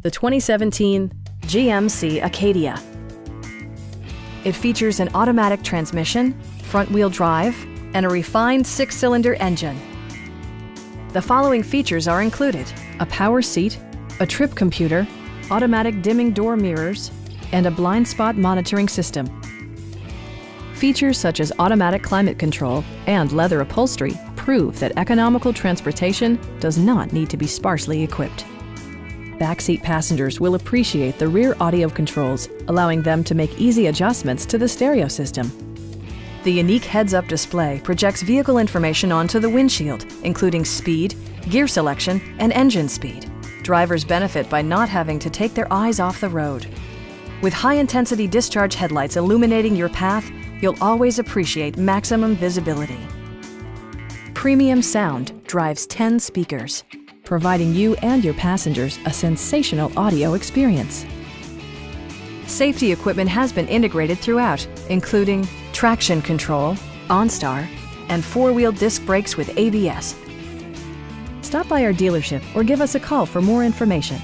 the 2017 GMC Acadia. It features an automatic transmission, front-wheel drive, and a refined 6-cylinder engine. The following features are included: a power seat, a trip computer, automatic dimming door mirrors, and a blind spot monitoring system. Features such as automatic climate control and leather upholstery prove that economical transportation does not need to be sparsely equipped. Backseat passengers will appreciate the rear audio controls, allowing them to make easy adjustments to the stereo system. The unique heads-up display projects vehicle information onto the windshield, including speed, gear selection, and engine speed. Drivers benefit by not having to take their eyes off the road. With high-intensity discharge headlights illuminating your path, you'll always appreciate maximum visibility. Premium sound drives 10 speakers, providing you and your passengers a sensational audio experience. Safety equipment has been integrated throughout, including traction control, OnStar, and 4-wheel disc brakes with ABS. Stop by our dealership or give us a call for more information.